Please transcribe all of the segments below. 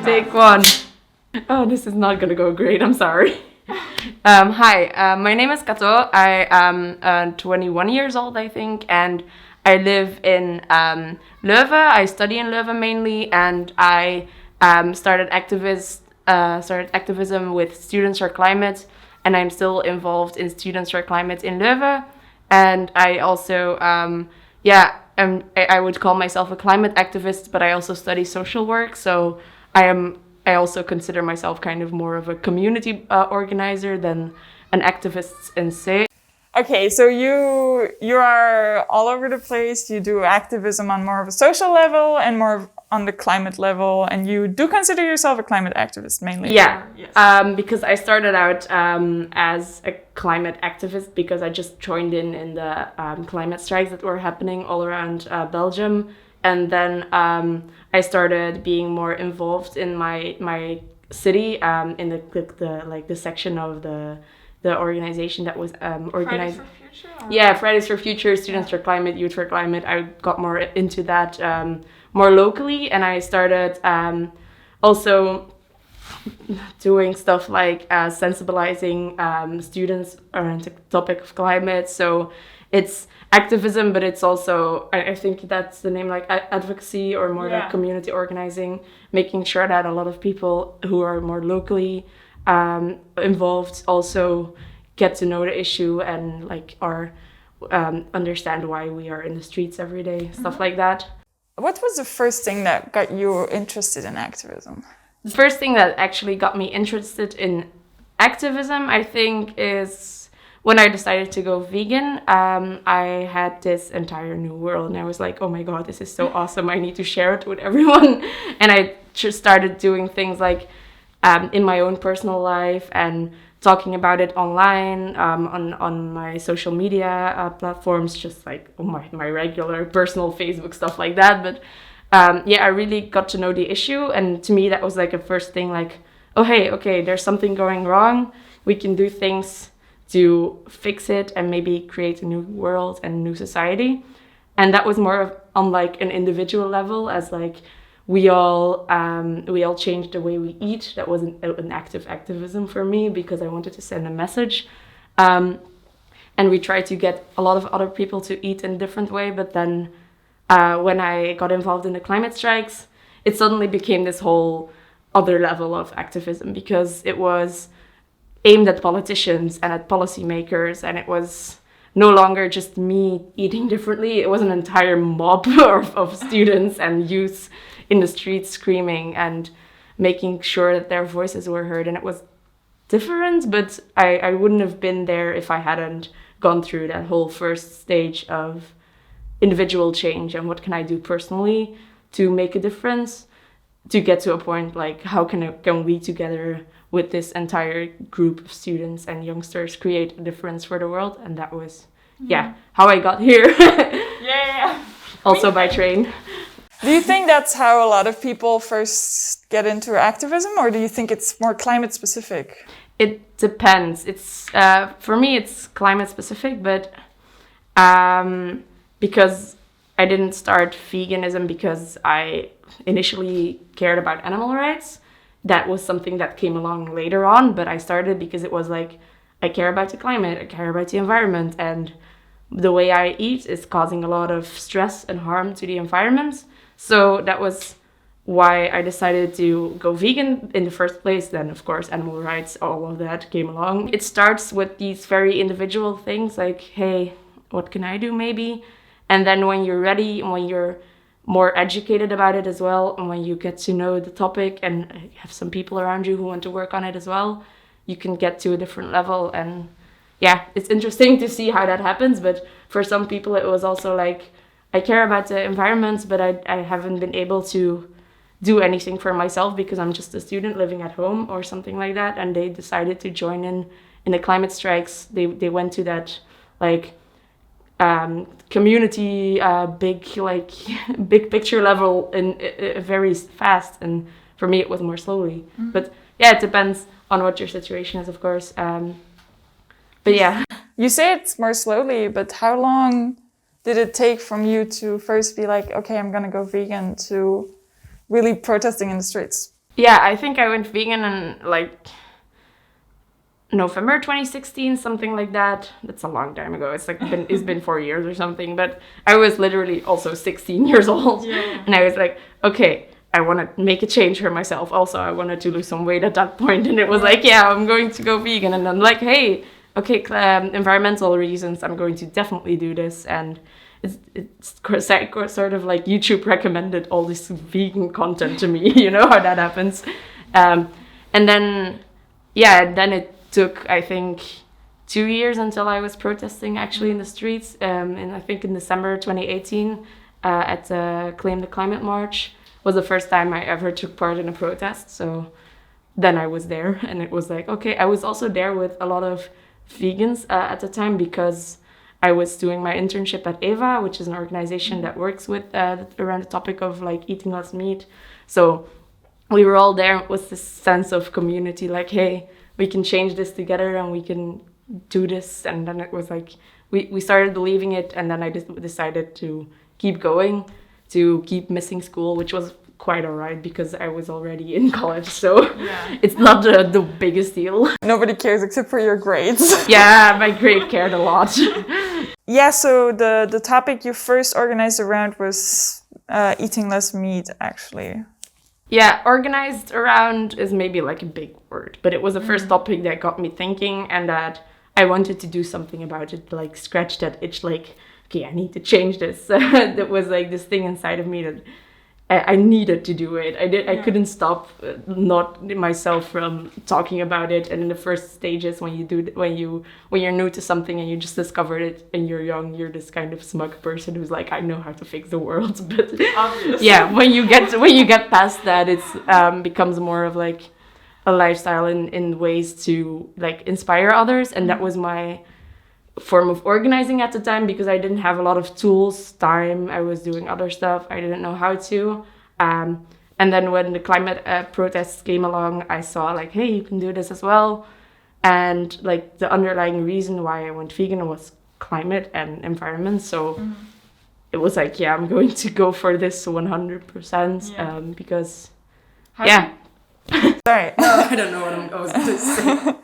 Take one. Oh, this is not gonna go great. I'm sorry. Hi, my name is Cato. I am 21 years old, I think, and I live in Leuven. I study in Leuven mainly, and I started activism with Students for Climate, and I'm still involved in Students for Climate in Leuven. And I also, I would call myself a climate activist, but I also study social work, so I also consider myself kind of more of a community organizer than an activist in se. Okay, so you are all over the place. You do activism on more of a social level and more on the climate level, and you do consider yourself a climate activist mainly. Yeah, yes. Because I started out as a climate activist because I just joined in the climate strikes that were happening all around Belgium. And then I started being more involved in my city, in the section of the organization that was organized. Fridays for Future? Yeah, Fridays for Future, Students for Climate, Youth for Climate. I got more into that more locally, and I started also doing stuff like sensibilizing students around the topic of climate. So it's activism, but it's also, I think that's the name, like advocacy or more like community organizing, making sure that a lot of people who are more locally involved also get to know the issue and like understand why we are in the streets every day, stuff like that. What was the first thing that got you interested in activism? The first thing that actually got me interested in activism, I think, is when I decided to go vegan. I had this entire new world, and I was like, oh my god, this is so awesome. I need to share it with everyone. And I just started doing things like in my own personal life and talking about it online, on my social media platforms, just like my regular personal Facebook, stuff like that. But I really got to know the issue, and to me that was like a first thing, like, oh hey, okay, there's something going wrong. We can do things to fix it and maybe create a new world and a new society. And that was more of on like an individual level, as like we all changed the way we eat. That was an active activism for me because I wanted to send a message. And we tried to get a lot of other people to eat in a different way. But then when I got involved in the climate strikes, it suddenly became this whole other level of activism because it was aimed at politicians and at policymakers, and it was no longer just me eating differently. It was an entire mob of students and youths in the streets screaming and making sure that their voices were heard. And it was different, but I wouldn't have been there if I hadn't gone through that whole first stage of individual change and what can I do personally to make a difference, to get to a point like how can we together with this entire group of students and youngsters create a difference for the world. And that was how I got here. Also by train. Do you think that's how a lot of people first get into activism, or do you think it's more climate specific? It depends. It's for me it's climate specific, but because I didn't start veganism because I initially cared about animal rights. That was something that came along later on, but I started because it was like, I care about the climate, I care about the environment, and the way I eat is causing a lot of stress and harm to the environment. So that was why I decided to go vegan in the first place. Then, of course, animal rights, all of that came along. It starts with these very individual things like, hey, what can I do maybe? And then when you're ready and when you're more educated about it as well, and when you get to know the topic and have some people around you who want to work on it as well, you can get to a different level. And it's interesting to see how that happens. But for some people it was also like, I care about the environment, but I haven't been able to do anything for myself because I'm just a student living at home or something like that. And they decided to join in the climate strikes. They went to that like community, big picture level in very fast. And for me, it was more slowly. Mm-hmm. But it depends on what your situation is, of course. But yeah. You say it's more slowly, but how long did it take from you to first be like, okay, I'm gonna go vegan, to really protesting in the streets? Yeah, I think I went vegan in like November 2016, something like that. That's a long time ago. It's been 4 years or something. But I was literally also 16 years old, and I was like, okay, I want to make a change for myself. Also, I wanted to lose some weight at that point, and it was like, yeah, I'm going to go vegan. And I'm like, hey, okay, environmental reasons, I'm going to definitely do this. And it's sort of like YouTube recommended all this vegan content to me. You know how that happens. And then, yeah, then it took, I think, 2 years until I was protesting actually in the streets. And I think in December 2018 at the Claim the Climate March was the first time I ever took part in a protest. So then I was there, and it was like, okay, I was also there with a lot of vegans at the time because I was doing my internship at EVA, which is an organization that works with around the topic of like eating less meat. So we were all there with this sense of community, like, hey, we can change this together and we can do this. And then it was like, we started believing it, and then I just decided to keep going, to keep missing school, which was quite alright because I was already in college, so it's not the biggest deal. Nobody cares except for your grades. Yeah, my grade cared a lot. Yeah, so the topic you first organized around was eating less meat, actually. Yeah, organized around is maybe like a big word, but it was the first topic that got me thinking, and that I wanted to do something about it, like scratch that itch, like, okay, I need to change this. That was like this thing inside of me that I needed to do it. I couldn't stop not myself from talking about it. And in the first stages, when you're new to something and you just discovered it and you're young, you're this kind of smug person who's like, I know how to fix the world. But obviously, yeah, when you get past that, it's becomes more of like a lifestyle in ways to like inspire others. And that was my form of organizing at the time, because I didn't have a lot of tools, time. I was doing other stuff. I didn't know how to. And then when the climate protests came along, I saw like, hey, you can do this as well. And like the underlying reason why I went vegan was climate and environment. So it was like, yeah, I'm going to go for this 100%. Because, Sorry. No, I don't know what I was going to say.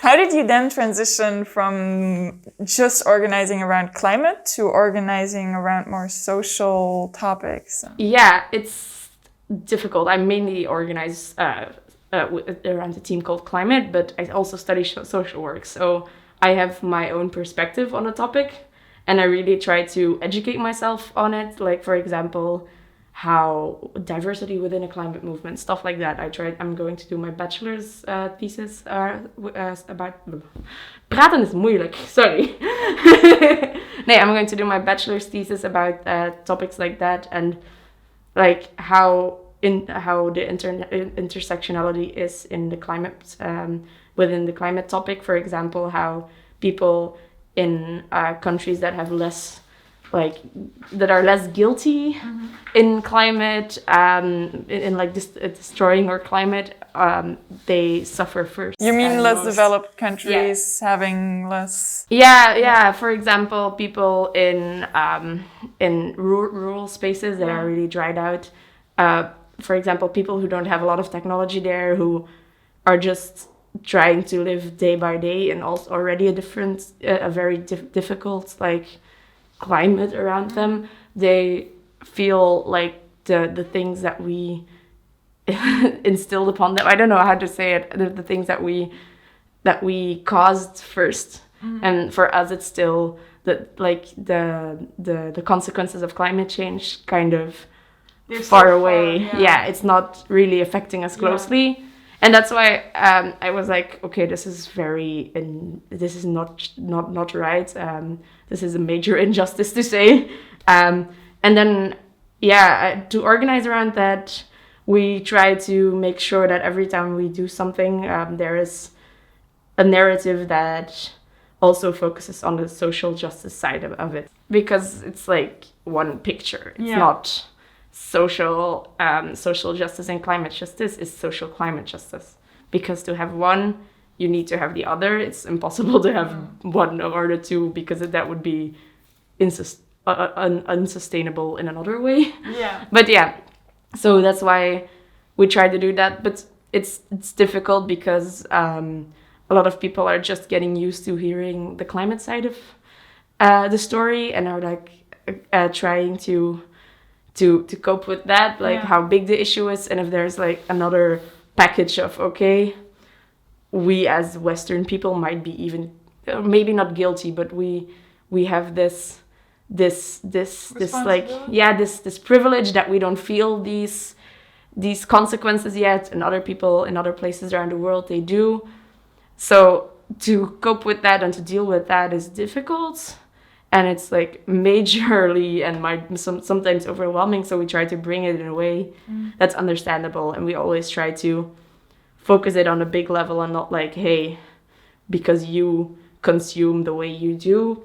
How did you then transition from just organizing around climate to organizing around more social topics? Yeah, it's difficult. I mainly organize around a team called Climate, but I also study social work. So I have my own perspective on the topic, and I really try to educate myself on it. Like, for example, how diversity within a climate movement, stuff like that. I'm going to do my bachelor's thesis about... Praten is moeilijk, sorry. I'm going to do my bachelor's thesis about topics like that, and like how the intersectionality is in the climate, within the climate topic. For example, how people in countries that have less, like, that are less guilty in climate, in like destroying our climate, they suffer first. You mean less developed countries having less? Yeah. For example, people in rural spaces that are really dried out. For example, people who don't have a lot of technology there, who are just trying to live day by day, and also already a very difficult like climate around them. They feel like the things that we instilled upon them, I don't know how to say it, the things that we caused first. And for us, it's still the consequences of climate change kind of far away. It's not really affecting us closely. And that's why I was like, okay, this is not right. This is a major injustice to say. And then, to organize around that, we try to make sure that every time we do something, there is a narrative that also focuses on the social justice side of it. Because it's like one picture. It's not social justice and climate justice is social climate justice. Because to have one, you need to have the other. It's impossible to have one or the two, because that would be unsustainable in another way. But so that's why we try to do that, but it's difficult because a lot of people are just getting used to hearing the climate side of the story and are like trying to cope with that, like how big the issue is, and if there's like another package of okay, we as Western people might be even maybe not guilty, but we have this like this privilege that we don't feel these consequences yet, and other people in other places around the world they do. So to cope with that and to deal with that is difficult, and it's like majorly and sometimes overwhelming. So we try to bring it in a way that's understandable, and we always try to focus it on a big level and not like, hey, because you consume the way you do,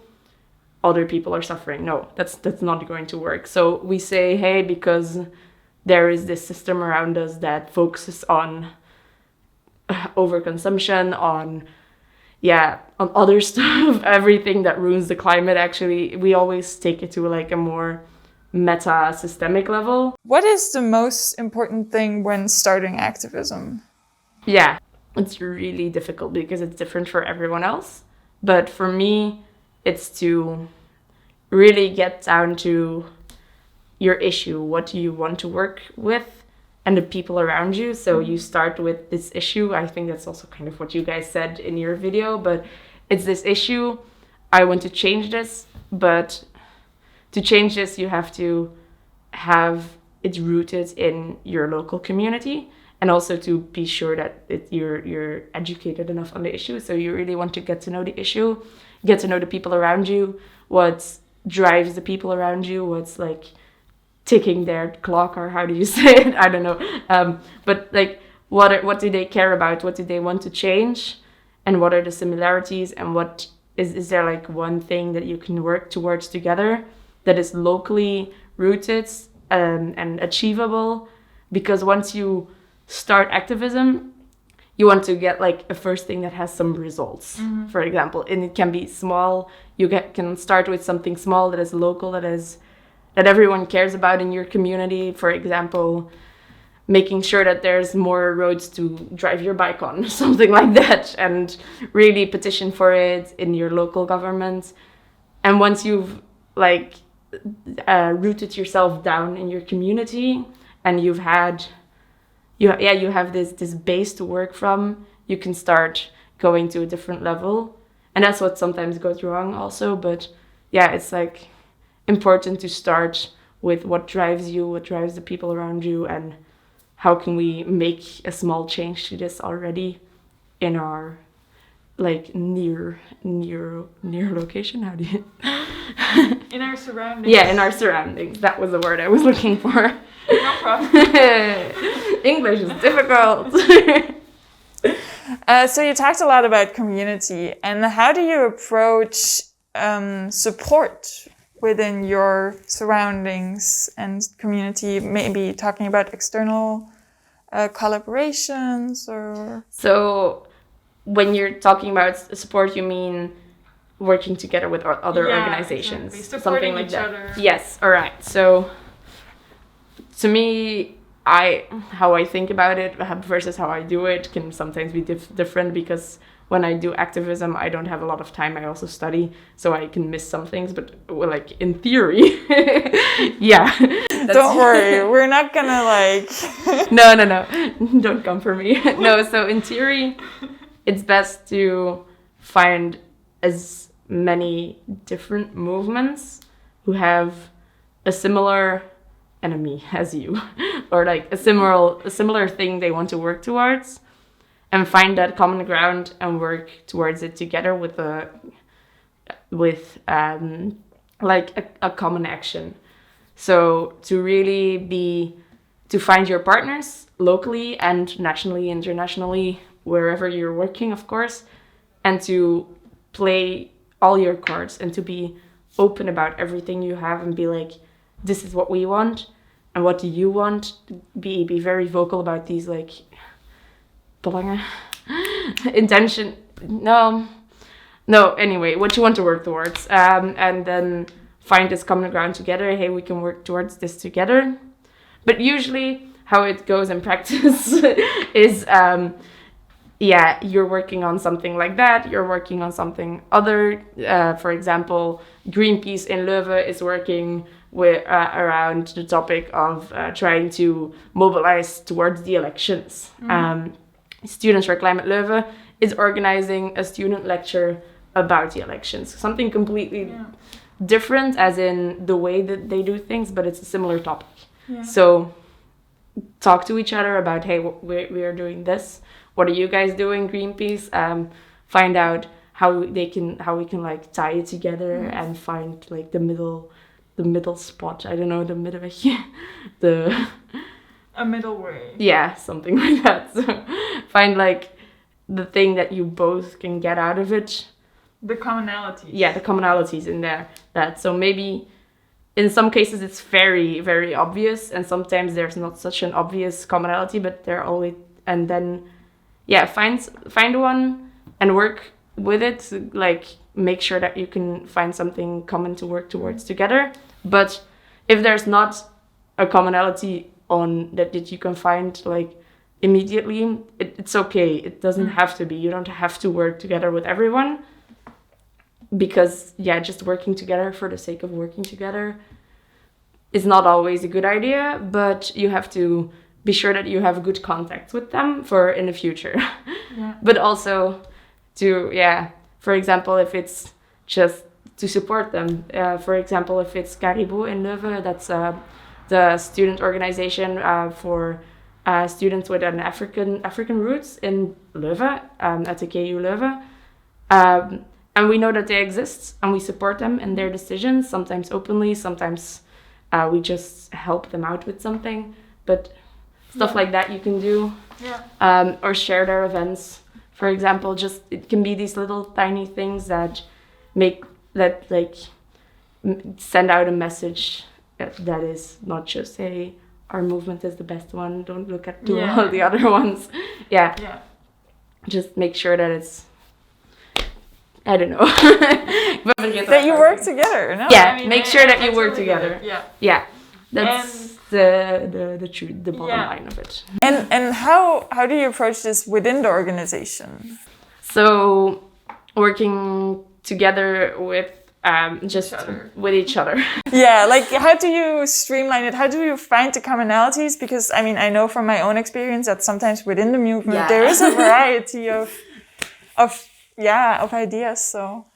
other people are suffering. No, that's not going to work. So we say, hey, because there is this system around us that focuses on overconsumption, on other stuff, everything that ruins the climate. Actually, we always take it to like a more meta systemic level. What is the most important thing when starting activism? Yeah, it's really difficult because it's different for everyone else. But for me, it's to really get down to your issue. What do you want to work with and the people around you? So you start with this issue. I think that's also kind of what you guys said in your video, but it's this issue. I want to change this, but to change this, you have to have it rooted in your local community, and also to be sure that you're educated enough on the issue. So you really want to get to know the issue, get to know the people around you, what drives the people around you, what's like ticking their clock, or how do you say it? I don't know. But like, what do they care about? What do they want to change? And what are the similarities? And what is there like one thing that you can work towards together that is locally rooted and achievable? Because once you start activism, you want to get like a first thing that has some results, for example, and it can be small. You can start with something small that is local, that everyone cares about in your community. For example, making sure that there's more roads to drive your bike on, something like that, and really petition for it in your local government. And once you've like rooted yourself down in your community and you have this base to work from, you can start going to a different level. And that's what sometimes goes wrong also. But yeah, it's like important to start with what drives you, what drives the people around you, and how can we make a small change to this already in our like near location. How do you in our surroundings? Yeah, in our surroundings. That was the word I was looking for. No problem. English is difficult. So you talked a lot about community, and how do you approach support within your surroundings and community? Maybe talking about external collaborations, or... So when you're talking about support, you mean working together with other organizations, exactly. Something like each that. Other. Yes, all right. So to me, how I think about it versus how I do it can sometimes be different, because when I do activism, I don't have a lot of time. I also study, so I can miss some things. But like in theory, yeah. Don't worry, we're not gonna like. No, don't come for me. No, so in theory, it's best to find as many different movements who have a similar enemy as you, or like a similar thing they want to work towards, and find that common ground and work towards it together with like a common action. So to find your partners locally and nationally, internationally, wherever you're working, of course, and to play all your cards and to be open about everything you have and be like, this is what we want, and what do you want? Be very vocal about these like intention. No. Anyway, what you want to work towards, and then find this common ground together. Hey, we can work towards this together. But usually, how it goes in practice is, you're working on something like that, you're working on something other. For example, Greenpeace in Leuven is working with around the topic of trying to mobilize towards the elections. Students for Climate Leuven is organizing a student lecture about the elections. Something completely different as in the way that they do things, but it's a similar topic. Yeah. So talk to each other about, hey, we are doing this. What are you guys doing, Greenpeace? Find out how we can like tie it together and find like the middle spot. I don't know, the middenweg. A middle way. Yeah, something like that. So find like the thing that you both can get out of it. The commonalities. Yeah, the commonalities in there. So maybe in some cases it's very, very obvious, and sometimes there's not such an obvious commonality, but they're always, and then find one and work with it. Like make sure that you can find something common to work towards together. But if there's not a commonality on that you can find like immediately, it's okay. It doesn't have to be. You don't have to work together with everyone. Because, just working together for the sake of working together is not always a good idea, but you have to be sure that you have good contact with them for in the future. Yeah. But also to, for example, if it's just to support them. For example, if it's Caribou in Leuven, that's the student organization for students with an African roots in Leuven, at the KU Leuven. And we know that they exist, and we support them in their decisions, sometimes openly, sometimes we just help them out with something. But stuff like that you can do. Yeah. Or share their events. For example, it can be these little tiny things that send out a message that is not just, hey, our movement is the best one, don't look at all the other ones. Yeah. Just make sure that it's, I don't know. That you work together. No? Yeah, make sure that you work together. Yeah. That's the truth, the bottom line of it. And how do you approach this within the organization? So working together with with each other. Yeah, like how do you streamline it? How do you find the commonalities? Because I know from my own experience that sometimes within the movement there is a variety of ideas. So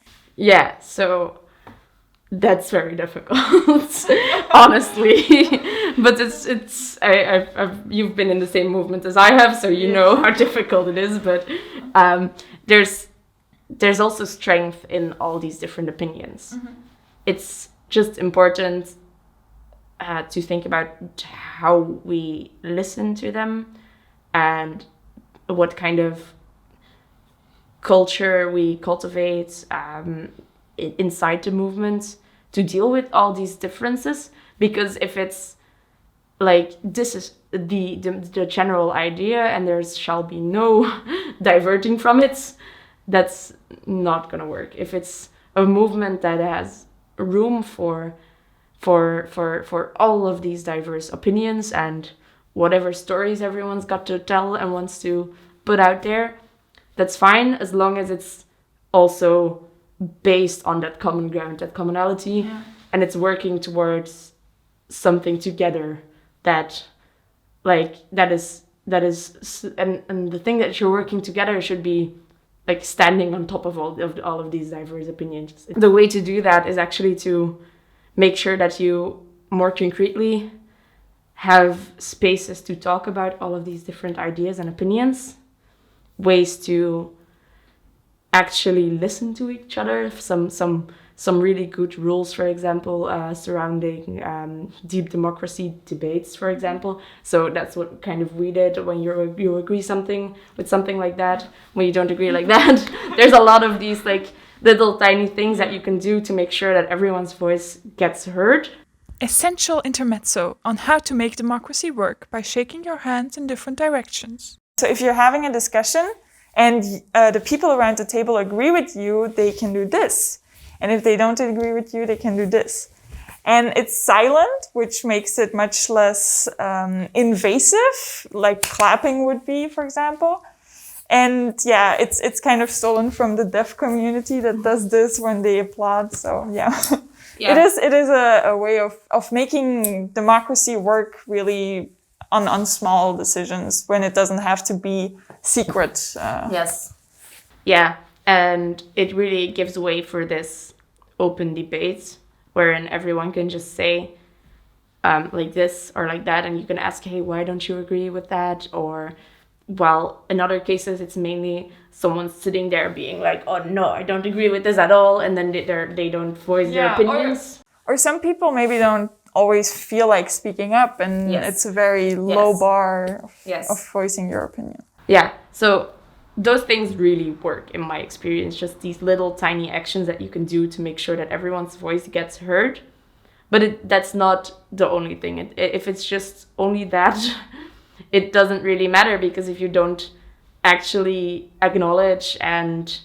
so that's very difficult, honestly. But it's you've been in the same movement as I have, so you know how difficult it is. But there's also strength in all these different opinions. Mm-hmm. It's just important to think about how we listen to them and what kind of culture we cultivate inside the movement to deal with all these differences. Because if it's like this is the general idea and there shall be no diverting from it, that's not gonna work. If it's a movement that has room for all of these diverse opinions and whatever stories everyone's got to tell and wants to put out there, that's fine, as long as it's also based on that common ground, that commonality, and it's working towards something together that is and the thing that you're working together should be like standing on top of all of these diverse opinions. The way to do that is actually to make sure that you more concretely have spaces to talk about all of these different ideas and opinions, ways to actually listen to each other, some really good rules, for example, surrounding deep democracy debates, for example. So that's what kind of we did when you agree with something like that. When you don't agree like that, there's a lot of these like little tiny things that you can do to make sure that everyone's voice gets heard. Essential intermezzo on how to make democracy work by shaking your hands in different directions. So if you're having a discussion and the people around the table agree with you, they can do this. And if they don't agree with you, they can do this. And it's silent, which makes it much less invasive, like clapping would be, for example. And yeah, it's kind of stolen from the deaf community that does this when they applaud. So yeah, it is a way of making democracy work really on small decisions when it doesn't have to be secret. Yes. Yeah, and it really gives way for this open debate wherein everyone can just say like this or like that, and you can ask, hey, why don't you agree with that? Or, well, in other cases, it's mainly someone sitting there being like, oh, no, I don't agree with this at all, and then they don't voice their opinions. Or some people maybe don't always feel like speaking up, and it's a very low bar of voicing your opinion. Yeah, so those things really work in my experience, just these little tiny actions that you can do to make sure that everyone's voice gets heard. But that's not the only thing. If it's just only that, it doesn't really matter, because if you don't actually acknowledge and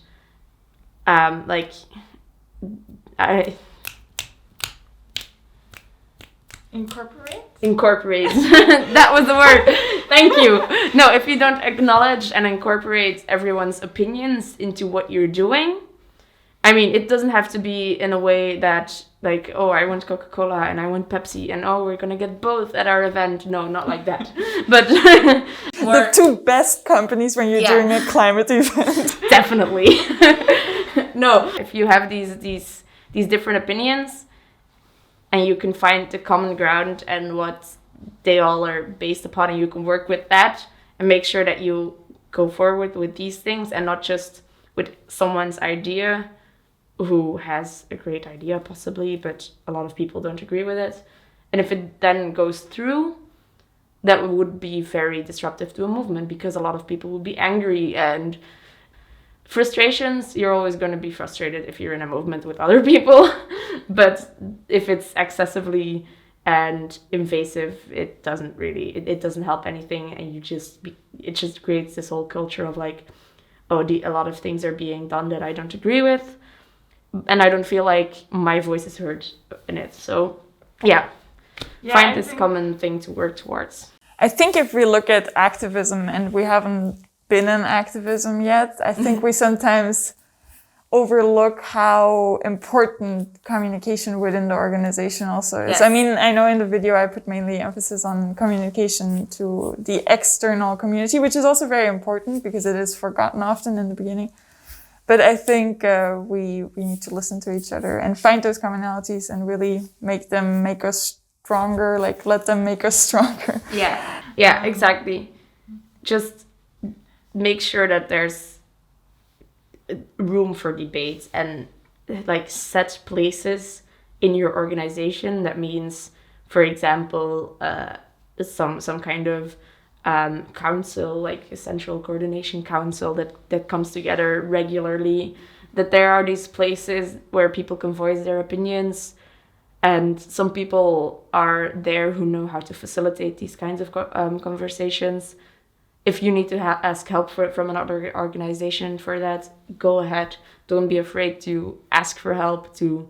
Incorporate. That was the word. Thank you. No, if you don't acknowledge and incorporate everyone's opinions into what you're doing, I mean, it doesn't have to be in a way that, like, oh, I want Coca-Cola and I want Pepsi and oh, we're gonna get both at our event. No, not like that. But the two best companies when you're doing a climate event. Definitely. No, if you have these different opinions, and you can find the common ground and what they all are based upon, and you can work with that and make sure that you go forward with these things and not just with someone's idea who has a great idea possibly, but a lot of people don't agree with it. And if it then goes through, that would be very disruptive to a movement, because a lot of people would be angry, and frustrations, you're always going to be frustrated if you're in a movement with other people. But if it's excessively and invasive, it doesn't really, it doesn't help anything. And it just creates this whole culture of like, oh, a lot of things are being done that I don't agree with, and I don't feel like my voice is heard in it. So find this common thing to work towards. I think if we look at activism, and we haven't been in activism yet, I think we sometimes overlook how important communication within the organization also is. Yes. I mean, I know in the video I put mainly emphasis on communication to the external community, which is also very important because it is forgotten often in the beginning. But I think we need to listen to each other and find those commonalities and really make us stronger, like let them make us stronger. Yeah, exactly. Just make sure that there's room for debate and like set places in your organization. That means, for example, some kind of council, like a central coordination council that comes together regularly, that there are these places where people can voice their opinions, and some people are there who know how to facilitate these kinds of conversations. If you need to ask help from another organization for that, go ahead. Don't be afraid to ask for help, to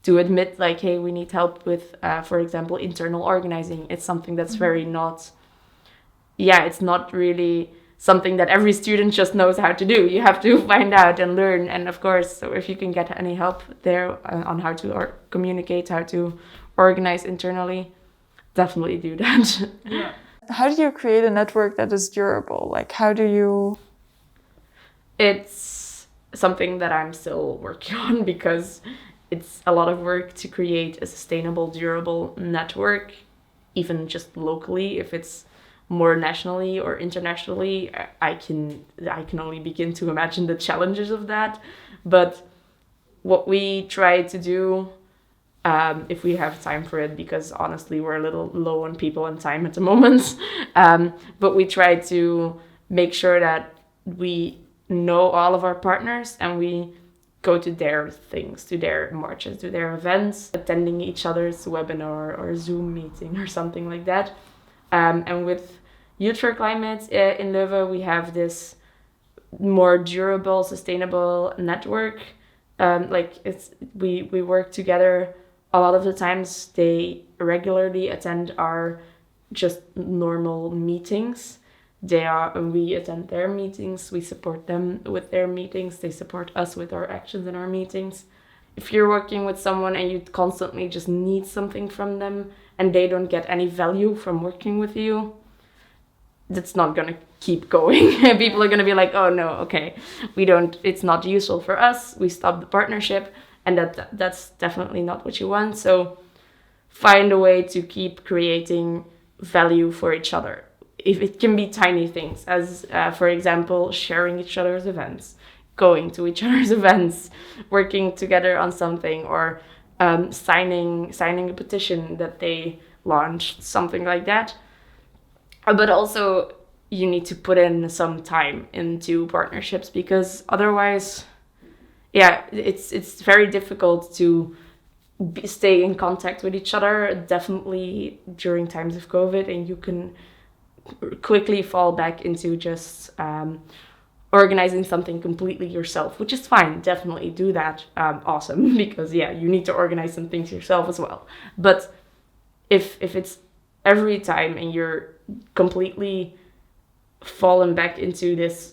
admit like, hey, we need help with, for example, internal organizing. It's something that's very it's not really something that every student just knows how to do. You have to find out and learn. And of course, so if you can get any help there on how to communicate, how to organize internally, definitely do that. Yeah. How do you create a network that is durable? Like, how do you... It's something that I'm still working on, because it's a lot of work to create a sustainable, durable network, even just locally. If it's more nationally or internationally, I can only begin to imagine the challenges of that. But what we try to do, if we have time for it, because honestly we're a little low on people and time at the moment, but we try to make sure that we know all of our partners and we go to their things, to their marches, to their events, attending each other's webinar or Zoom meeting or something like that. And with Youth for Climate in Leuven, we have this more durable, sustainable network. We work together a lot of the times they regularly attend our just normal meetings. We attend their meetings, we support them with their meetings, they support us with our actions in our meetings. If you're working with someone and you constantly just need something from them and they don't get any value from working with you, that's not gonna keep going. People are gonna be like, oh no, okay, it's not useful for us, we stop the partnership, and that's definitely not what you want. So find a way to keep creating value for each other. If it can be tiny things, as for example, sharing each other's events, going to each other's events, working together on something, or signing a petition that they launched, something like that. But also, you need to put in some time into partnerships, because otherwise, it's very difficult to stay in contact with each other, definitely during times of COVID, and you can quickly fall back into just organizing something completely yourself, which is fine. Definitely do that. Awesome, because you need to organize some things yourself as well. But if it's every time and you're completely fallen back into this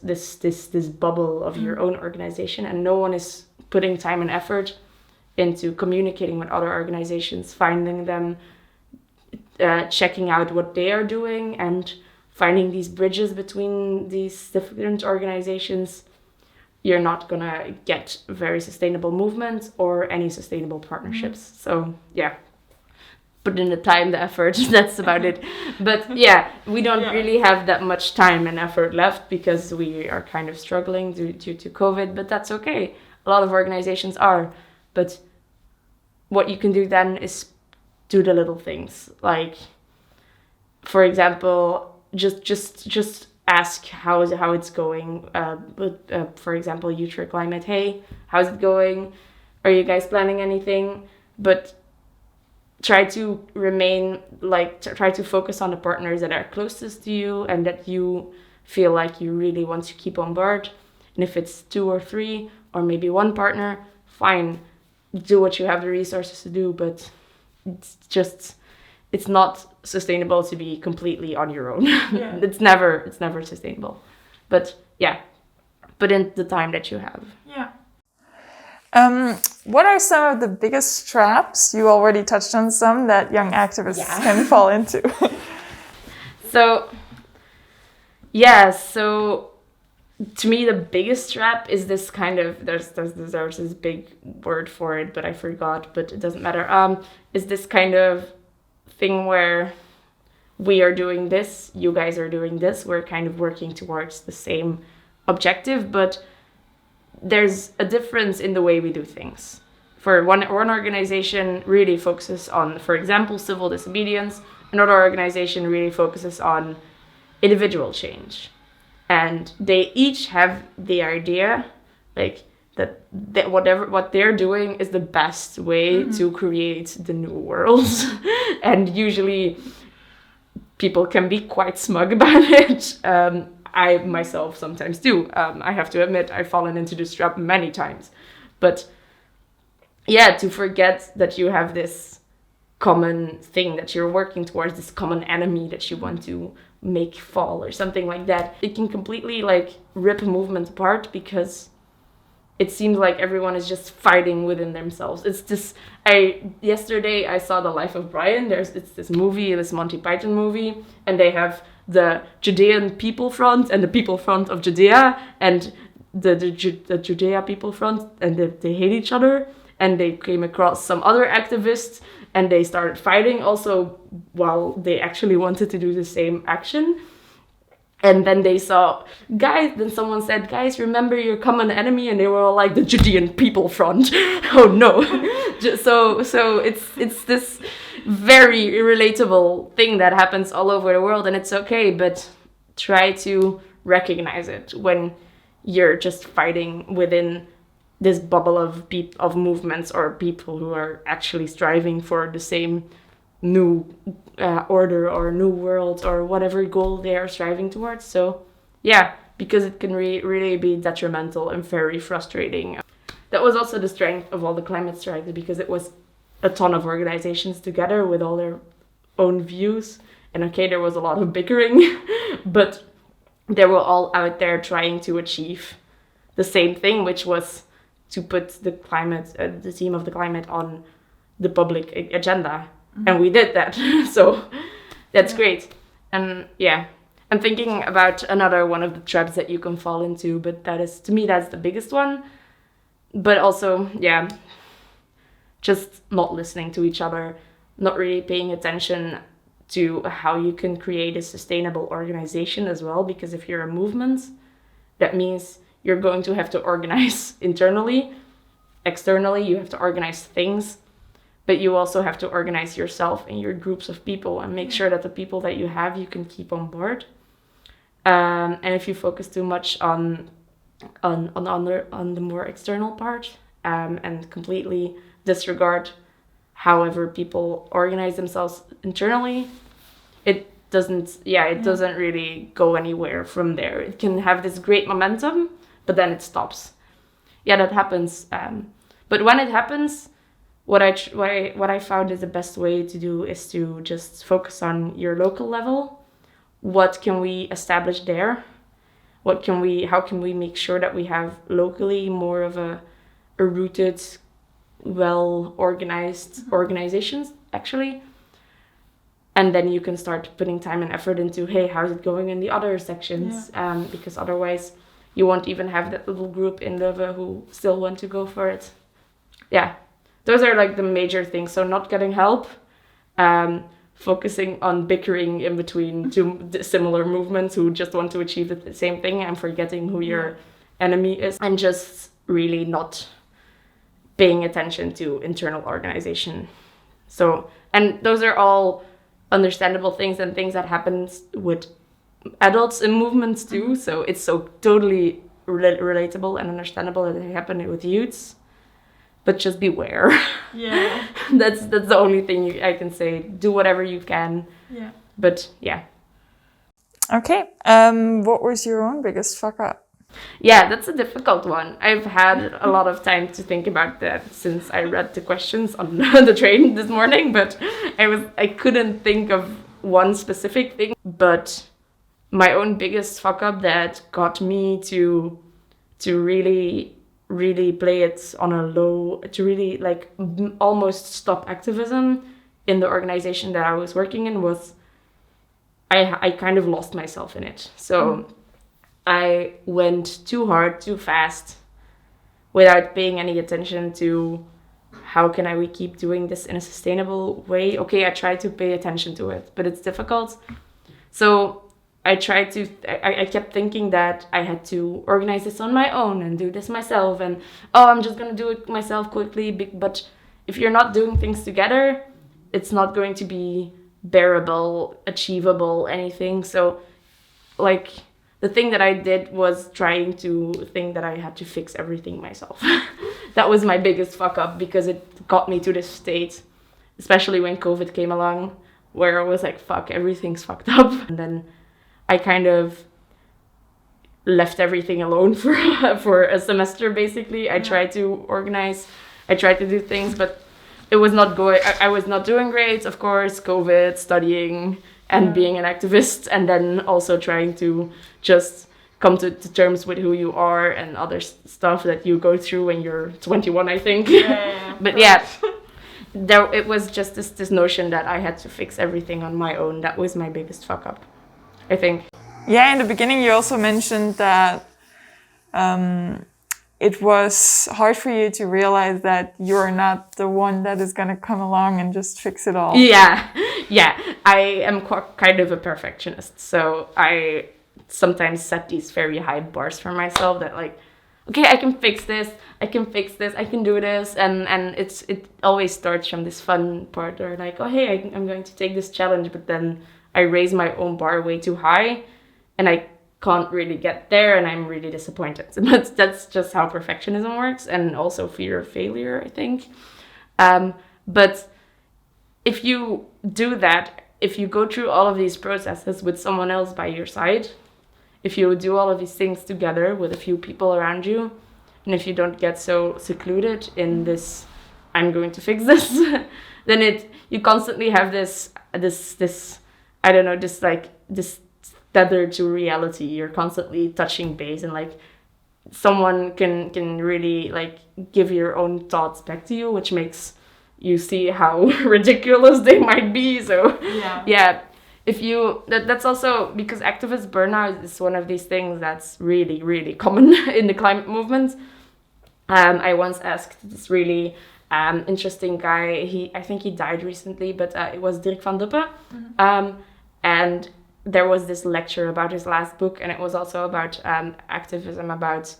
bubble of your own organization, and no one is putting time and effort into communicating with other organizations, finding them, checking out what they are doing, and finding these bridges between these different organizations, you're not gonna get very sustainable movement or any sustainable partnerships. So put in the time, the effort, that's about it. But we don't really have that much time and effort left, because we are kind of struggling due to COVID, but that's okay. A lot of organizations are. But what you can do then is do the little things. Like, for example, just ask how it's going. For example, Youth for Climate, hey, how's it going? Are you guys planning anything? But try to try to focus on the partners that are closest to you and that you feel like you really want to keep on board. And if it's 2 or 3 or maybe 1 partner, fine, do what you have the resources to do, but it's not sustainable to be completely on your own. It's never sustainable. But put in the time that you have. What are some of the biggest traps? You already touched on some that young activists can fall into. So to me, the biggest trap is this kind of, there's this big word for it, but I forgot, but it doesn't matter. Is this kind of thing where we are doing this, you guys are doing this, we're kind of working towards the same objective, but there's a difference in the way we do things. For one organization really focuses on, for example, civil disobedience. Another organization really focuses on individual change. And they each have the idea, like, that what they're doing is the best way to create the new world. And usually people can be quite smug about it. I myself sometimes do. I have to admit, I've fallen into this trap many times. But to forget that you have this common thing that you're working towards, this common enemy that you want to make fall or something like that, it can completely rip a movement apart, because it seems like everyone is just fighting within themselves. It's this. Yesterday I saw The Life of Brian. It's this movie, this Monty Python movie, and they have the Judean People Front and the People Front of Judea, and the Judea People Front, and they hate each other. And they came across some other activists, and they started fighting also while they actually wanted to do the same action. And then they saw, then someone said, guys, remember your common enemy? And they were all like, the Judean People Front. Oh no. So it's this very relatable thing that happens all over the world, and it's okay, but try to recognize it when you're just fighting within this bubble of movements or people who are actually striving for the same new order or new world or whatever goal they are striving towards. So because it can really be detrimental and very frustrating. That was also the strength of all the climate strikes, because it was a ton of organizations together with all their own views. And okay, there was a lot of bickering, but they were all out there trying to achieve the same thing, which was to put the climate, the theme of the climate on the public agenda. And we did that. So that's great. And yeah, I'm thinking about another one of the traps that you can fall into, but that is, to me, that's the biggest one. But also, yeah, just not listening to each other, not really paying attention to how you can create a sustainable organization as well. Because if you're a movement, that means you're going to have to organize internally, externally, you have to organize things, but you also have to organize yourself and your groups of people and make sure that the people that you have, you can keep on board. And if you focus too much on the more external part, and completely disregard however people organize themselves internally, it doesn't really go anywhere from there. It can have this great momentum, but then it stops. Yeah, that happens. But when it happens, what I found is the best way to do is to just focus on your local level. What can we establish there? How can we make sure that we have locally more of a rooted, well-organized organizations, actually? And then you can start putting time and effort into, hey, how's it going in the other sections? Because otherwise you won't even have that little group in LEUVEN who still want to go for it. Yeah, those are like the major things. So not getting help, focusing on bickering in between two similar movements who just want to achieve the same thing and forgetting who your enemy is, and just really not paying attention to internal organization. So, and those are all understandable things and things that happens with adults in movements too. So it's so totally relatable and understandable that they happen with youths. But just beware. Yeah. That's the only thing I can say. Do whatever you can. Yeah. But yeah. Okay. What was your own biggest fuck up? Yeah, that's a difficult one. I've had a lot of time to think about that since I read the questions on the train this morning, but I couldn't think of one specific thing. But my own biggest fuck up that got me to really play it on a low, to really like almost stop activism in the organization that I was working in was I kind of lost myself in it. So I went too hard, too fast, without paying any attention to how can we keep doing this in a sustainable way. Okay, I tried to pay attention to it, but it's difficult. So I kept thinking that I had to organize this on my own and do this myself. And, I'm just going to do it myself quickly. But if you're not doing things together, it's not going to be bearable, achievable, anything. So, like, the thing that I did was trying to think that I had to fix everything myself. That was my biggest fuck up because it got me to this state, especially when COVID came along, where I was like, fuck, everything's fucked up. And then I kind of left everything alone for a semester, basically. I tried to organize, I tried to do things, but it was not going, I was not doing great, of course, COVID, studying, and being an activist, and then also trying to just come to terms with who you are and other stuff that you go through when you're 21, I think. But yeah, it was just this notion that I had to fix everything on my own. That was my biggest fuck up, I think. Yeah, in the beginning you also mentioned that it was hard for you to realize that you're not the one that is going to come along and just fix it all. Yeah. I am kind of a perfectionist. So I sometimes set these very high bars for myself that like, okay, I can fix this, I can do this. And it always starts from this fun part or like, oh, hey, I'm going to take this challenge. But then I raise my own bar way too high and I can't really get there and I'm really disappointed. But that's just how perfectionism works, and also fear of failure, I think. But if you do that, if you go through all of these processes with someone else by your side, if you do all of these things together with a few people around you, and if you don't get so secluded in this I'm going to fix this, then you constantly have this I don't know, this tether to reality. You're constantly touching base, and like someone can really like give your own thoughts back to you, which makes you see how ridiculous they might be. So yeah, if you that's also because activist burnout is one of these things that's really, really common in the climate movement. I once asked this really interesting guy. I think he died recently, but it was Dirk van Duppe. And there was this lecture about his last book, and it was also about activism, about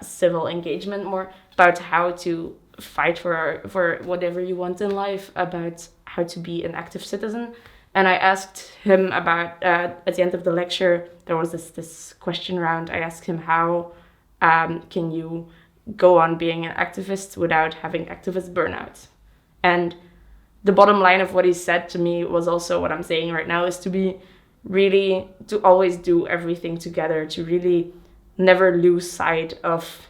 civil engagement, more about how to fight for whatever you want in life, about how to be an active citizen. And I asked him about at the end of the lecture, there was this question round. I asked him, how can you go on being an activist without having activist burnout? And the bottom line of what he said to me was also what I'm saying right now, is to always do everything together, to really never lose sight of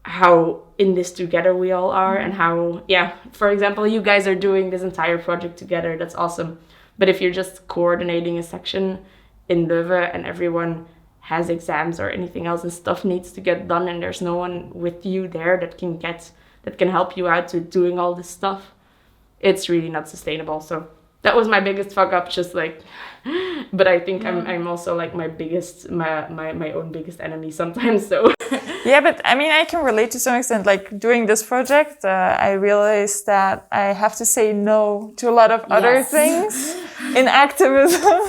how in this together we all are, and how, for example, you guys are doing this entire project together. That's awesome. But if you're just coordinating a section in Leuven and everyone has exams or anything else and stuff needs to get done, and there's no one with you there that can help you out with doing all this stuff, it's really not sustainable. So that was my biggest fuck up, just like, but I think I'm also like my own biggest enemy sometimes. So yeah, but I mean, I can relate to some extent. Like doing this project, I realized that I have to say no to a lot of other things in activism.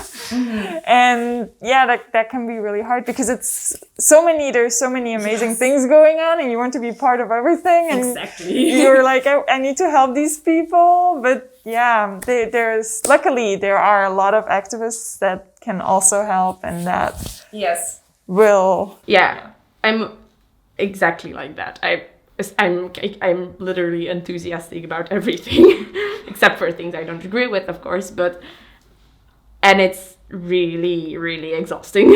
And that can be really hard, because there's so many amazing things going on, and you want to be part of everything. And exactly. You're like, I need to help these people. But luckily there are a lot of activists that can also help, and that will. Yeah, I'm exactly like that. I'm literally enthusiastic about everything, except for things I don't agree with, of course. And it's really, really exhausting.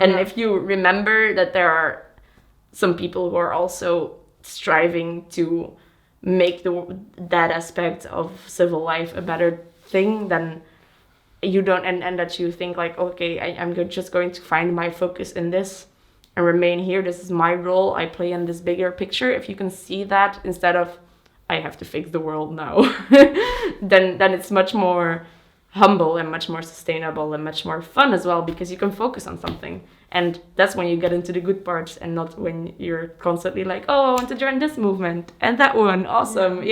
And if you remember that there are some people who are also striving to make that aspect of civil life a better thing, then you don't, and that you think like, okay, I'm just going to find my focus in this and remain here. This is my role I play in this bigger picture. If you can see that instead of I have to fix the world now, then it's much more humble and much more sustainable and much more fun as well, because you can focus on something. And that's when you get into the good parts, and not when you're constantly like, oh, I want to join this movement and that one, awesome.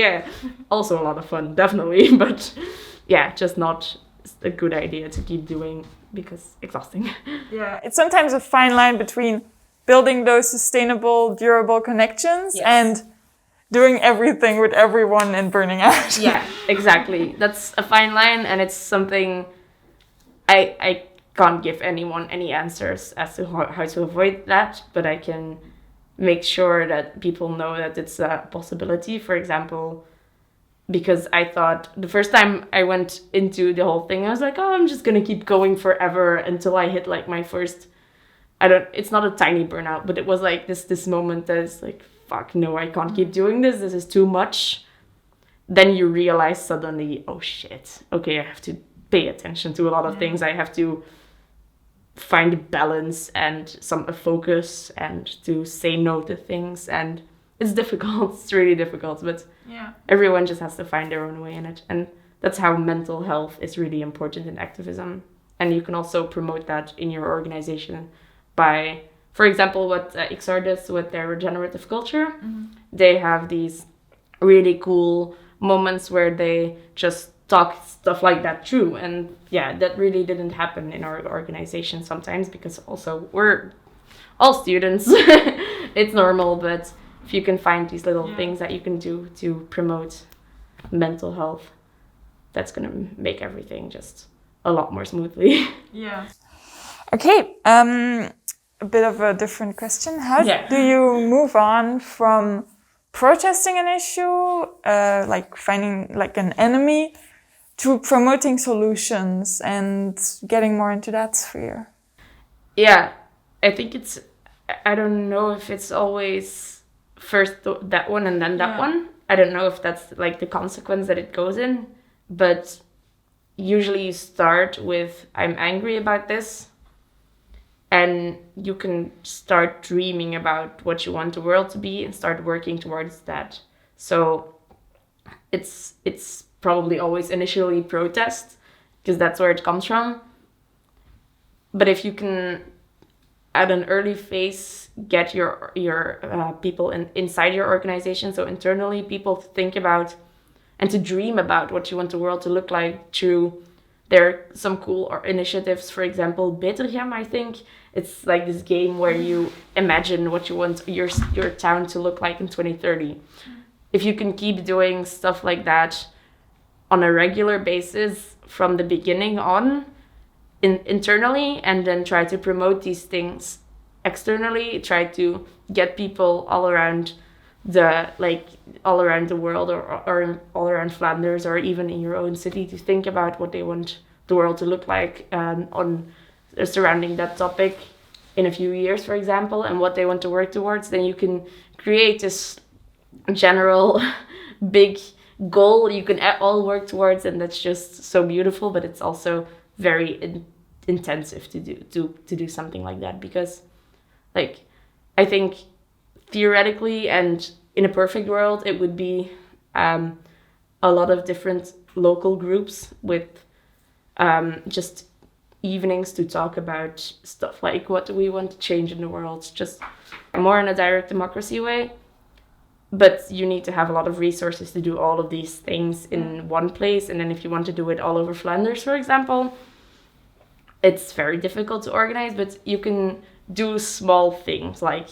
Also a lot of fun, definitely, but just not a good idea to keep doing, because exhausting. It's sometimes a fine line between building those sustainable, durable connections and doing everything with everyone and burning out. Yeah, exactly. That's a fine line, and it's something I can't give anyone any answers as to how to avoid that, but I can make sure that people know that it's a possibility. For example, because I thought the first time I went into the whole thing, I was like, oh, I'm just gonna keep going forever until I hit like my first, it's not a tiny burnout, but it was like this moment that is like, fuck, no, I can't keep doing this. This is too much. Then you realize suddenly, oh shit, okay, I have to pay attention to a lot of things. I have to find a balance and a focus, and to say no to things. And it's difficult. It's really difficult, but everyone just has to find their own way in it. And that's how mental health is really important in activism. And you can also promote that in your organization by, for example, what XR does with their regenerative culture. They have these really cool moments where they just talk stuff like that through. And that really didn't happen in our organization sometimes, because also we're all students. It's normal, but if you can find these little things that you can do to promote mental health, that's going to make everything just a lot more smoothly. Okay, a bit of a different question. How do you move on from protesting an issue, like finding like an enemy, to promoting solutions and getting more into that sphere? I think I don't know if it's always first that one and then that one. I don't know if that's like the consequence that it goes in, but usually you start with, I'm angry about this, and you can start dreaming about what you want the world to be and start working towards that. So it's probably always initially protest, because that's where it comes from. But if you can, at an early phase, get your people inside your organization, so internally, people to think about and to dream about what you want the world to look like through, there are some cool initiatives, for example, Betergem, I think. It's like this game where you imagine what you want your town to look like in 2030. If you can keep doing stuff like that on a regular basis from the beginning on, internally, and then try to promote these things externally, try to get people all around the world, or all around Flanders, or even in your own city, to think about what they want the world to look like on surrounding that topic in a few years, for example, and what they want to work towards. Then you can create this general big goal you can all work towards, and that's just so beautiful. But it's also very intensive to do something like that, because like I think theoretically and in a perfect world it would be a lot of different local groups with just evenings to talk about stuff like what do we want to change in the world, just more in a direct democracy way. But you need to have a lot of resources to do all of these things in one place, and then if you want to do it all over Flanders, for example, it's very difficult to organize. But you can do small things like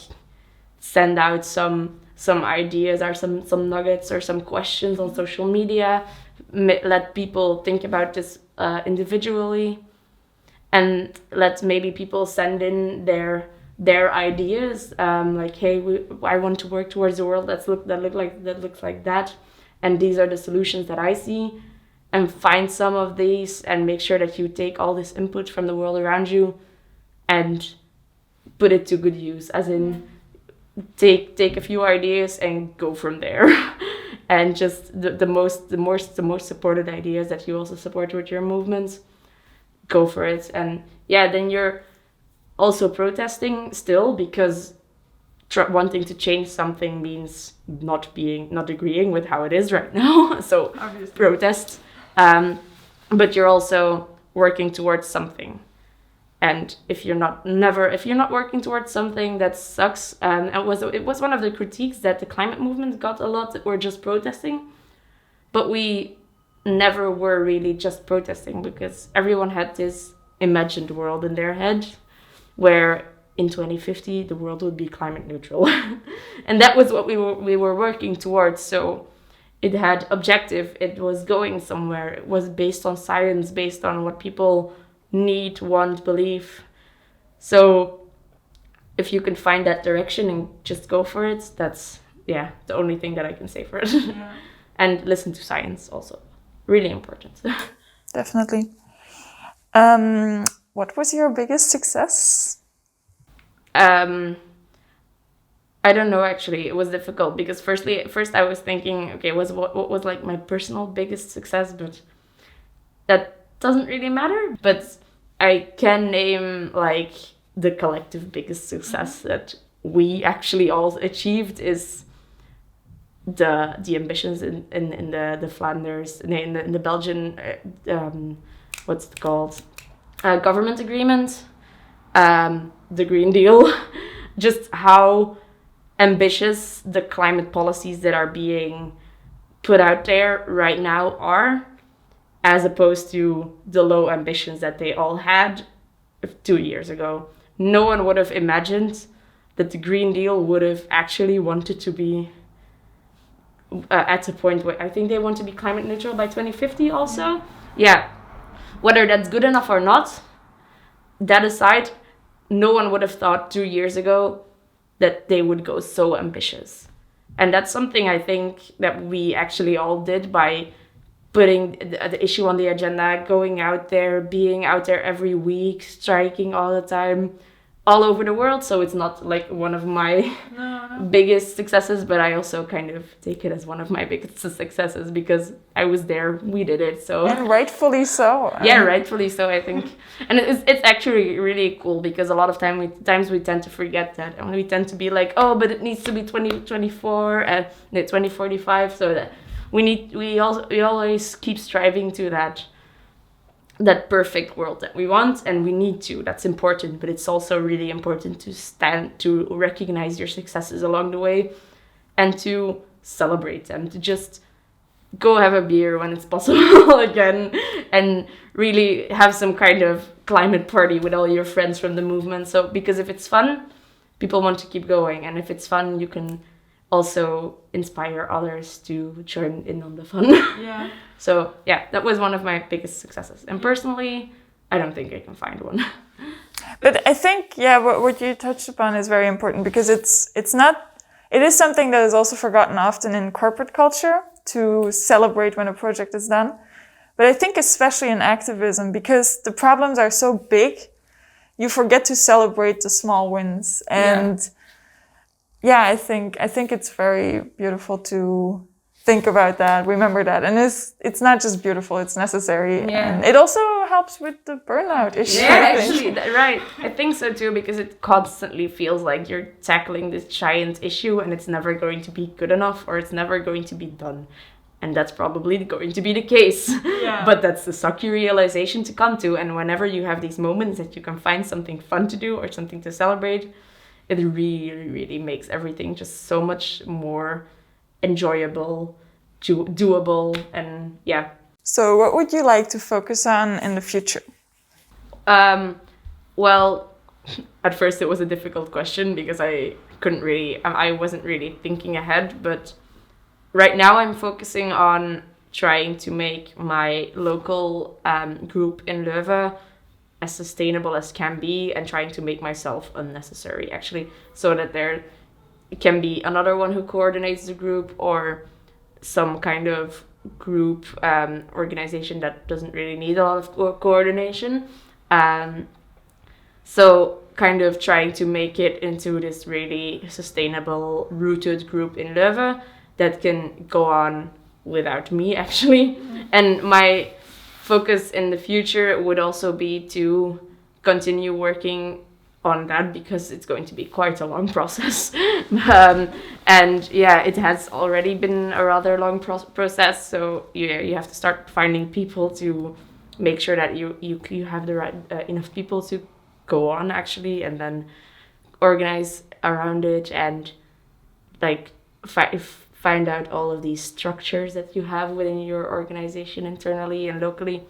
send out some ideas or some nuggets or some questions on social media, let people think about this individually, and let maybe people send in their ideas, like, hey, I want to work towards a world that looks like that, and these are the solutions that I see. And find some of these and make sure that you take all this input from the world around you and put it to good use, as in take a few ideas and go from there. And just the most supported ideas that you also support with your movements, go for it. And yeah, then you're also protesting still, because wanting to change something means not agreeing with how it is right now. So obviously, protest. But you're also working towards something. And if you're not working towards something, that sucks. It was one of the critiques that the climate movement got a lot, that we're just protesting. But we never were really just protesting, because everyone had this imagined world in their head where in 2050 the world would be climate neutral. And that was what we were working towards. So it had objective, it was going somewhere, it was based on science, based on what people need, want, believe. So if you can find that direction and just go for it, that's the only thing that I can say for it. Yeah. And listen to science also, really important. Definitely. What was your biggest success? I don't know, actually. It was difficult, because first I was thinking, okay, what was like my personal biggest success, but that doesn't really matter. But I can name like the collective biggest success that we actually all achieved is the ambitions in the Flanders, in the Belgian what's it called, government agreement, the Green Deal. Just how ambitious the climate policies that are being put out there right now are, as opposed to the low ambitions that they all had 2 years ago. No one would have imagined that the Green Deal would have actually wanted to be at a point where I think they want to be climate neutral by 2050 also. Yeah. Whether that's good enough or not, that aside, no one would have thought 2 years ago that they would go so ambitious. And that's something I think that we actually all did by putting the issue on the agenda, going out there, being out there every week, striking all the time, all over the world, so it's not like one of my biggest successes, but I also kind of take it as one of my biggest successes because I was there, we did it, so. And rightfully so. Yeah, rightfully so, I think. And it's actually really cool because a lot of times we tend to forget that, and we tend to be like, oh, but it needs to be 2024 and 2045, so that we always keep striving to that perfect world that we want, and we need to. That's important, but it's also really important to recognize your successes along the way and to celebrate them, to just go have a beer when it's possible again, and really have some kind of climate party with all your friends from the movement. So because if it's fun, people want to keep going, and if it's fun, you can also inspire others to join in on the fun. Yeah. So yeah, that was one of my biggest successes. And personally, I don't think I can find one. But I think, what you touched upon is very important because it is something that is also forgotten often in corporate culture to celebrate when a project is done. But I think especially in activism, because the problems are so big, you forget to celebrate the small wins. And I think it's very beautiful to think about that, remember that. And it's not just beautiful, it's necessary. Yeah. And it also helps with the burnout issue. Yeah, actually, right. I think so too, because it constantly feels like you're tackling this giant issue and it's never going to be good enough or it's never going to be done. And that's probably going to be the case. Yeah. But that's the sucky realization to come to. And whenever you have these moments that you can find something fun to do or something to celebrate, it really, really makes everything just so much more enjoyable, doable, and yeah. So what would you like to focus on in the future? Well, at first it was a difficult question because I wasn't really thinking ahead, but right now I'm focusing on trying to make my local group in Leuven as sustainable as can be, and trying to make myself unnecessary, actually, so that there can be another one who coordinates the group or some kind of group organization that doesn't really need a lot of coordination. So kind of trying to make it into this really sustainable, rooted group in Leuven that can go on without me, actually. And my focus in the future would also be to continue working on that because it's going to be quite a long process. And yeah, it has already been a rather long process. So you have to start finding people to make sure that you have the right enough people to go on, actually, and then organize around it and like find out all of these structures that you have within your organization internally and locally.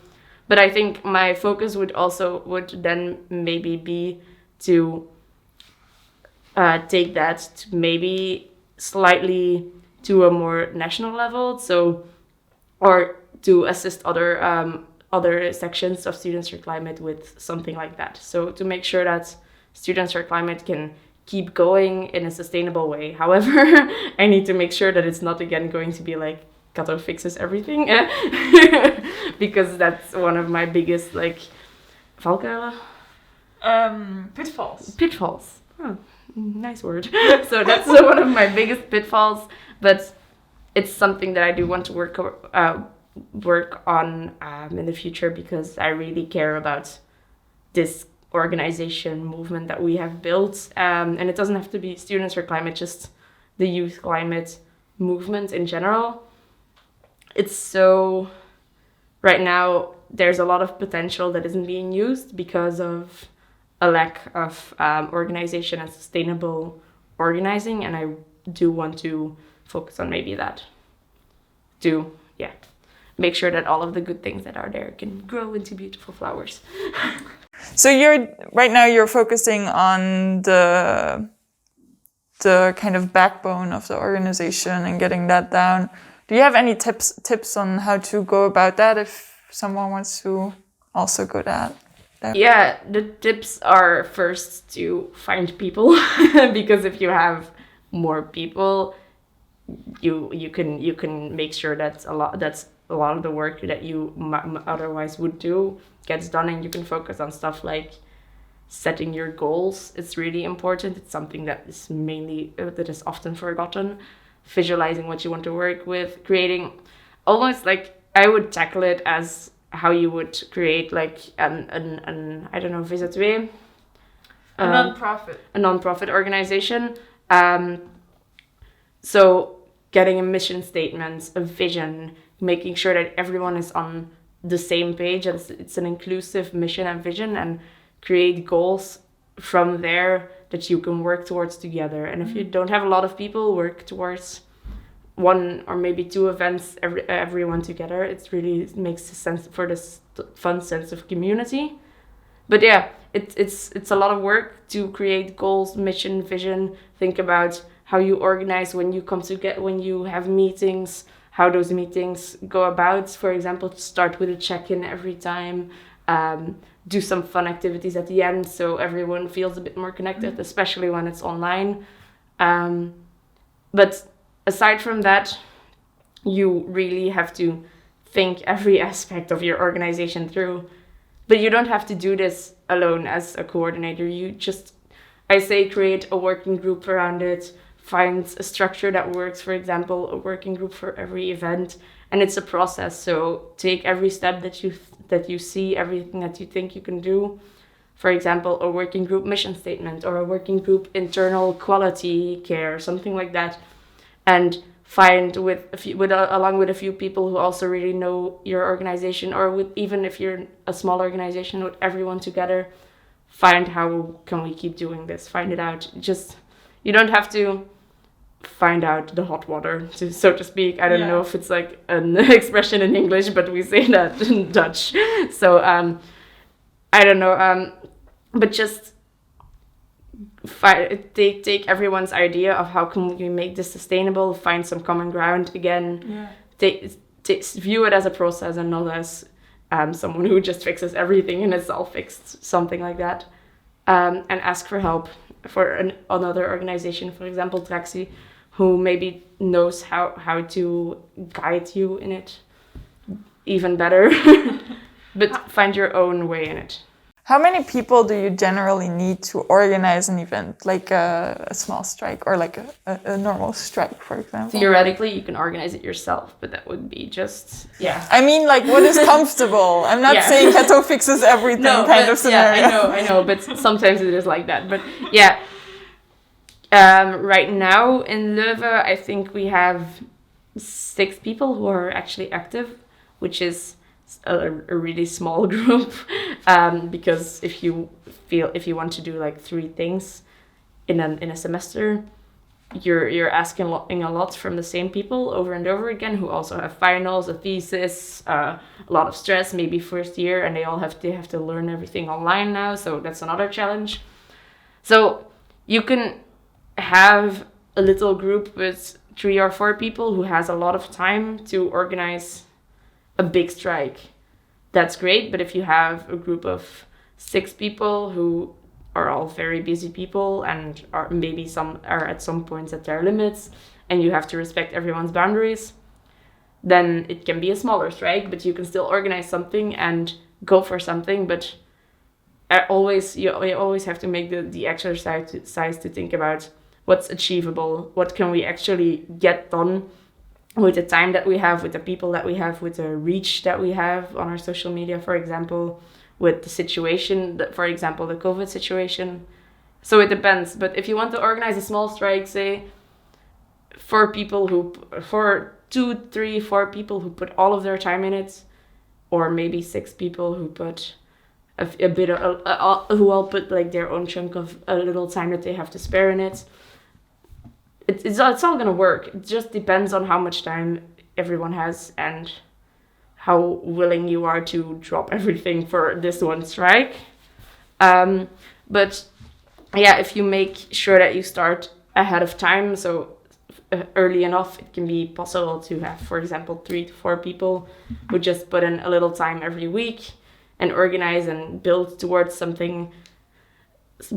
But I think my focus would then maybe be to take that to maybe slightly to a more national level, or to assist other sections of Students for Climate with something like that. So to make sure that Students for Climate can keep going in a sustainable way. However, I need to make sure that it's not again going to be like Cato fixes everything, because that's one of my biggest valkuilen. Pitfalls. Oh, nice word. So that's one of my biggest pitfalls, but it's something that I do want to work on in the future because I really care about this organization movement that we have built, and it doesn't have to be Students for Climate, just the youth climate movement in general. It's so right now there's a lot of potential that isn't being used because of a lack of organization and sustainable organizing, and I do want to focus on maybe that to make sure that all of the good things that are there can grow into beautiful flowers. So you're focusing on the kind of backbone of the organization and getting that down. Do you have any tips on how to go about that if someone wants to also go that? Yeah, the tips are first to find people because if you have more people, you can make sure that's a lot of the work that you otherwise would do gets done, and you can focus on stuff like setting your goals. It's really important. It's something that is often forgotten. Visualizing what you want to work with, creating almost like, I would tackle it as how you would create like an I don't know, VZW, a non-profit organization. So getting a mission statement, a vision, making sure that everyone is on the same page, and it's an inclusive mission and vision, and create goals from there that you can work towards together. And if you don't have a lot of people, work towards one or maybe two events, everyone together. It really makes sense for this fun sense of community. But yeah, it's a lot of work to create goals, mission, vision. Think about how you organize when you have meetings, how those meetings go about. For example, start with a check-in every time. Do some fun activities at the end so everyone feels a bit more connected, especially when it's online. But aside from that, you really have to think every aspect of your organization through. But you don't have to do this alone as a coordinator. I say create a working group around it, find a structure that works, for example, a working group for every event. And it's a process, so take every step that you see, everything that you think you can do. For example, a working group mission statement or a working group internal quality care, something like that. And find along with a few people who also really know your organization, or even if you're a small organization, with everyone together, find how can we keep doing this, find it out. You don't have to find out the hot water, so to speak. I don't know if it's like an expression in English, but we say that in Dutch. So I don't know, but just take everyone's idea of how can we make this sustainable, find some common ground again. View it as a process and not as someone who just fixes everything and it's all fixed, something like that. And ask for help for another organization, for example Traxi, who maybe knows how to guide you in it even better. But find your own way in it. How many people do you generally need to organize an event, like a small strike or like a normal strike, for example? Theoretically, you can organize it yourself, but that would be just, I mean, like, what is comfortable? I'm not saying Cato fixes everything of scenario. Yeah, I know, but sometimes it is like that. But yeah, right now in Leuven, I think we have 6 people who are actually active, which is a really small group, because if you want to do like 3 things in a semester, you're asking a lot from the same people over and over again, who also have finals, a thesis, a lot of stress, maybe first year, and they have to learn everything online now, so that's another challenge. So you can have a little group with 3 or 4 people who has a lot of time to organize a big strike. That's great, but if you have a group of 6 people who are all very busy people and are maybe some are at some points at their limits, and you have to respect everyone's boundaries, then it can be a smaller strike, but you can still organize something and go for something. But you always have to make the exercise to think about what's achievable, what can we actually get done with the time that we have, with the people that we have, with the reach that we have on our social media, for example, with the situation, for example, the COVID situation. So it depends. But if you want to organize a small strike, say, for 2, 3, 4 people who put all of their time in it, or maybe 6 people who put who all put like their own chunk of a little time that they have to spare in it, it's all gonna work. It just depends on how much time everyone has and how willing you are to drop everything for this one strike. But yeah, if you make sure that you start ahead of time, so early enough, it can be possible to have, for example, 3 to 4 people who just put in a little time every week and organize and build towards something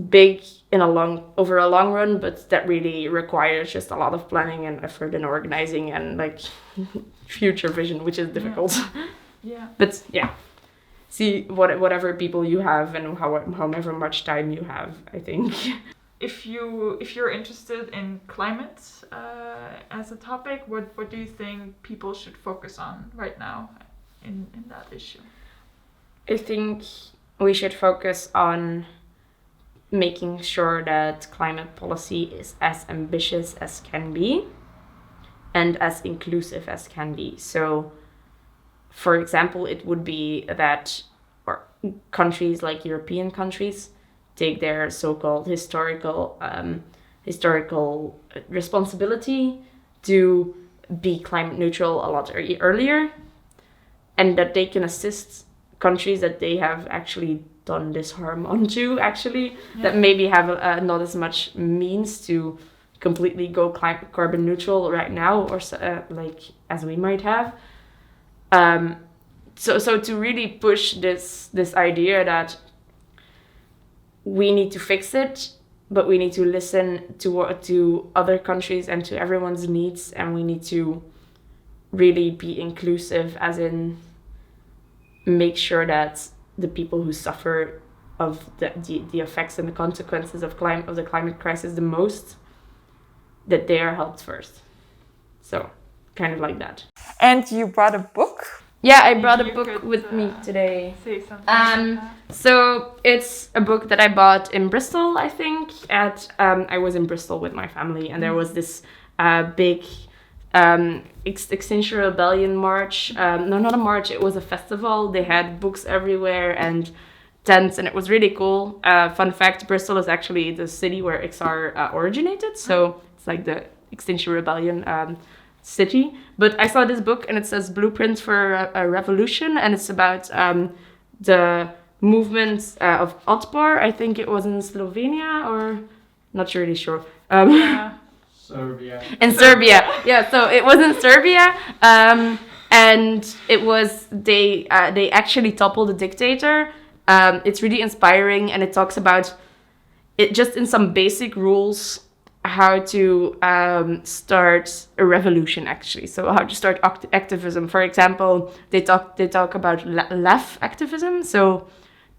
big over a long run, but that really requires just a lot of planning and effort and organizing and like future vision, which is difficult. Yeah. But yeah, see whatever people you have and however much time you have, I think. If you're interested in climate as a topic, what do you think people should focus on right now in that issue? I think we should focus on making sure that climate policy is as ambitious as can be and as inclusive as can be. So, for example, it would be that countries like European countries take their so-called historical responsibility to be climate neutral a lot earlier, and that they can assist countries that they have actually done this harm onto, that maybe have not as much means to completely go carbon neutral right now, or like as we might have. So to really push this idea that we need to fix it, but we need to listen to other countries and to everyone's needs, and we need to really be inclusive, as in make sure that the people who suffer of the effects and the consequences of the climate crisis the most, that they are helped first. So, kind of like that. And you brought a book? Yeah, I brought a book with me today. Say something. So it's a book that I bought in Bristol, I think. I was in Bristol with my family, and there was this big Extinction Rebellion march. No, not a march. It was a festival. They had books everywhere and tents, and it was really cool. Fun fact: Bristol is actually the city where XR originated. So it's like the Extinction Rebellion city. But I saw this book, and it says Blueprints for a Revolution, and it's about the movement of Otpor. I think it was in Slovenia, or not really sure. Serbia. In Serbia, yeah. So it was in Serbia, and it was they actually toppled the dictator. It's really inspiring, and it talks about it just in some basic rules how to start a revolution, actually. So how to start activism. For example, they talk about left activism. So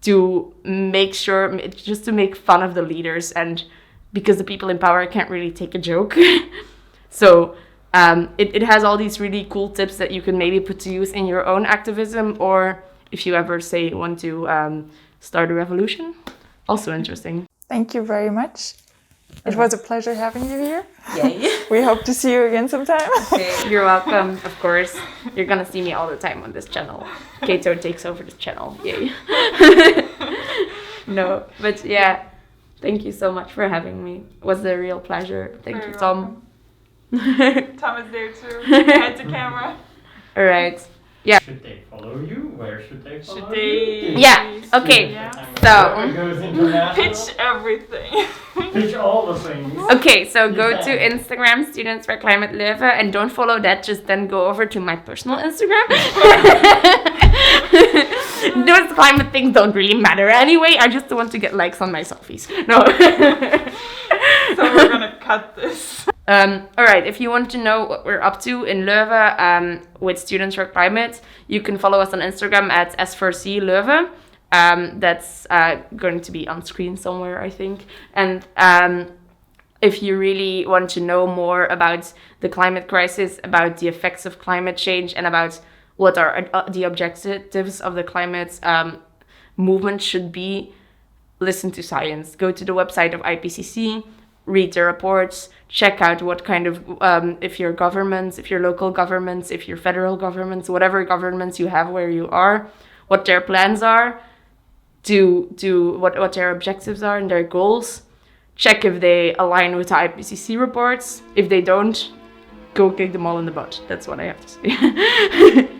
to make sure, just to make fun of the leaders, and because the people in power can't really take a joke. So it has all these really cool tips that you can maybe put to use in your own activism, or if you ever say want to start a revolution. Also interesting. Thank you very much. It was a pleasure having you here. Yay. We hope to see you again sometime. Okay, you're welcome, of course. You're gonna see me all the time on this channel. Cato takes over this channel. Yay. No, but yeah, thank you so much for having me. It was a real pleasure. Thank you, Tom. Tom is there too. Behind the camera. All right. Yeah. Should they follow you? Where should they follow Should they? you? Yeah. Okay. Yeah. So. It goes international. Pitch everything. Pitch all the things. Okay, so go to Instagram, Students for Climate Leuven, and don't follow that. Just then go over to my personal Instagram. Those climate things don't really matter anyway. I just want to get likes on my selfies. No. So we're gonna cut this. All right, if you want to know what we're up to in Leuven with Students for Climate, you can follow us on Instagram at S4C Leuven. That's going to be on screen somewhere, I think. And if you really want to know more about the climate crisis, about the effects of climate change, and about what are the objectives of the climate movement should be, listen to science. Go to the website of IPCC, read the reports, check out what kind of, if your governments, if your local governments, if your federal governments, whatever governments you have where you are, what their plans are, what their objectives are and their goals. Check if they align with the IPCC reports. If they don't, go kick them all in the butt. That's what I have to say.